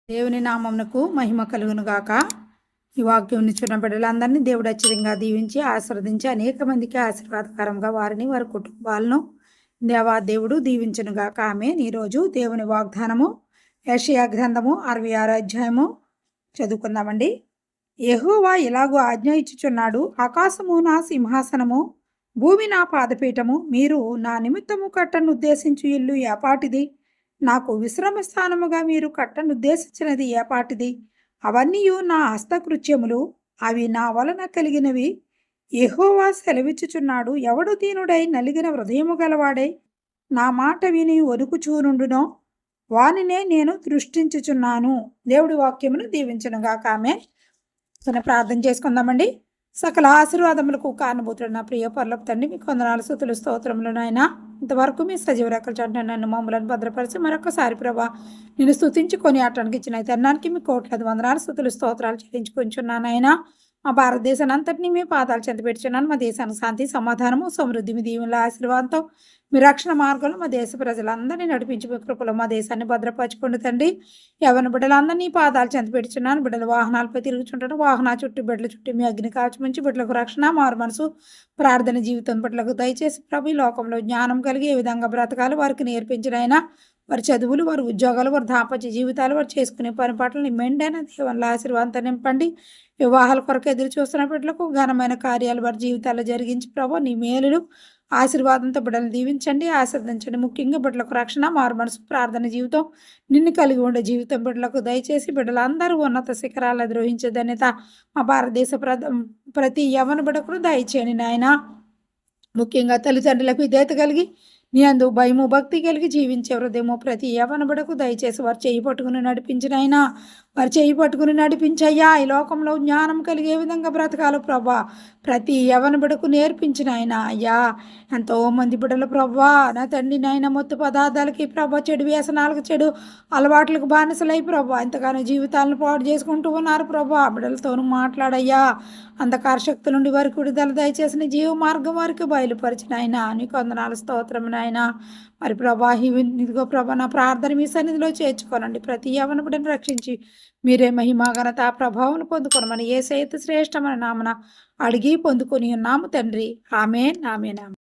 దేవుని నామమునకు మహిమ కలుగును గాక. ఈ వాక్యం నిచ్చిన బిడ్డలందరినీ దేవుడు అత్యధికంగా దీవించి ఆశీర్వదించి అనేక మందికి ఆశీర్వాదకరంగా వారిని వారి కుటుంబాలను దేవుడు దీవించును గాక. ఆమేన్. ఈరోజు దేవుని వాగ్దానము యెషయా గ్రంథము 66 అధ్యాయము చదువుకుందామండి. యెహోవా ఇలాగూ ఆజ్ఞ ఇచ్చుచున్నాడు, ఆకాశము నా సింహాసనము, భూమి నా పాదపీఠము. మీరు నా నిమిత్తము కట్టను ఉద్దేశించు ఇల్లు ఏపాటిది? నాకు విశ్రమ స్థానముగా మీరు కట్టనుద్దేశించినది ఏపాటిది? అవన్నీ నా హస్తకృత్యములు, అవి నా వలన కలిగినవి. యెహోవా సెలవిచ్చుచున్నాడు, ఎవడు దీనుడై నలిగిన హృదయము గలవాడై నా మాట విని వణుకుచూనుండునో వానినే నేను దృష్టించుచున్నాను. దేవుడి వాక్యమును దీవించునుగాక. ఆమేన్. ప్రార్థన చేసుకుందామండి. సకల ఆశీర్వాదములకు కారణభూతుడు నా ప్రియ పరలోక తండ్రి, మీకు వందనాలు స్తుతులు స్తోత్రములు నాయనా. ఇంతవరకు మీ సజీవ రెక్కల చాటున నన్ను మమ్మలను భద్రపరిచి మరొకసారి ప్రభా నేను స్తుతించుకొని ఆటానికి ఇచ్చిన తరుణానికి మీ కోట్లాది వందనాలు స్తుతులు స్తోత్రాలు చెల్లించుకుంటున్నాను నాయనా. మా భారతదేశాన్ని అంతటినీ మీ పాదాలు చెంత పెట్టుచున్నాను. మా దేశానికి శాంతి సమాధానము సమృద్ధి మీ దీవుల ఆశీర్వాదంతో మీ రక్షణ మార్గంలో మా దేశ ప్రజలందరినీ నడిపించి మీ కృపలో మా దేశాన్ని భద్రపరచుకోండి తండ్రి. యవ్వన బిడ్డలందరినీ పాదాలు చెంత పెట్టుచున్నాను. బిడ్డలు వాహనాలపై తిరుగుతుంటారు. వాహనాల చుట్టూ బిడ్డల చుట్టూ మీ అగ్ని కాచి మంచి బిడ్డలకు రక్షణ మారు మనసు ప్రార్థన జీవితం బిడ్డలకు దయచేసి ప్రభు ఈ లోకంలో జ్ఞానం కలిగి ఏ విధంగా బ్రతకాలి వారికి నేర్పించిన అయినా వారి చదువులు, వారి ఉద్యోగాలు, వారి దాంపత్య జీవితాలు, వారు చేసుకునే పని పట్ల మెండైన దేవుళ్ళ ఆశీర్వాదంతో నింపండి. వివాహాల కొరకు ఎదురు చూస్తున్న బిడ్డలకు ఘనమైన కార్యాలు వారి జీవితాల్లో జరిగించి ప్రభు నీ మేలులు ఆశీర్వాదంతో బిడ్డలు దీవించండి, ఆశీర్వదించండి. ముఖ్యంగా బిడ్డలకు రక్షణ మారు మనసు ప్రార్థన జీవితం నిన్ను కలిగి ఉండే జీవితం బిడ్డలకు దయచేసి బిడ్డలందరూ ఉన్నత శిఖరాలు అధిరోహించే ధన్యత మా భారతదేశ ప్రతి యవ్వన బిడ్డకు దయచేయండి నాయన. ముఖ్యంగా తల్లిదండ్రులకు విధేయత కలిగి నీ అందు భయము భక్తి కలిగి జీవించే హృదయము ప్రతి యవ్వన బిడ్డకు దయచేసి వారు చేయి పట్టుకుని నడిపించిన అయినా వారు చేయి పట్టుకుని నడిపించయ్యా. ఈ లోకంలో జ్ఞానం కలిగే విధంగా బ్రతకాలు ప్రభా ప్రతి యవ్వన బిడ్డకు నేర్పించిన ఆయన అయ్యా. ఎంతోమంది బిడ్డలు ప్రభా నా తండ్రి నాయన మొత్తం పదార్థాలకి ప్రభా చెడు వ్యసనాలకు చెడు అలవాట్లకు బానిసలై ప్రభా ఎంతగానో జీవితాలను పాడు చేసుకుంటూ ఉన్నారు ప్రభా. బిడ్డలతోనూ మాట్లాడయ్యా. అంధకార శక్తుల నుండి వారికి విడుదల దయచేసిన జీవ మార్గం వారికి బయలుపరిచిన ఆయన నీకు వందనాలు స్తోత్రం నాయన. మరి ప్రభా ఇదిగో ప్రభా నా ప్రార్థన మీ సన్నిధిలో చేర్చుకోనండి. ప్రతి యవ్వన బిడ్డను రక్షించి మీరే మహిమ ఘనత ప్రభావం పొందుకోనమని యేసయ్య శ్రేష్టమైన నామన అడిగి పొందుకొని ఉన్నాము తండ్రి. ఆమేన్ ఆమేన్.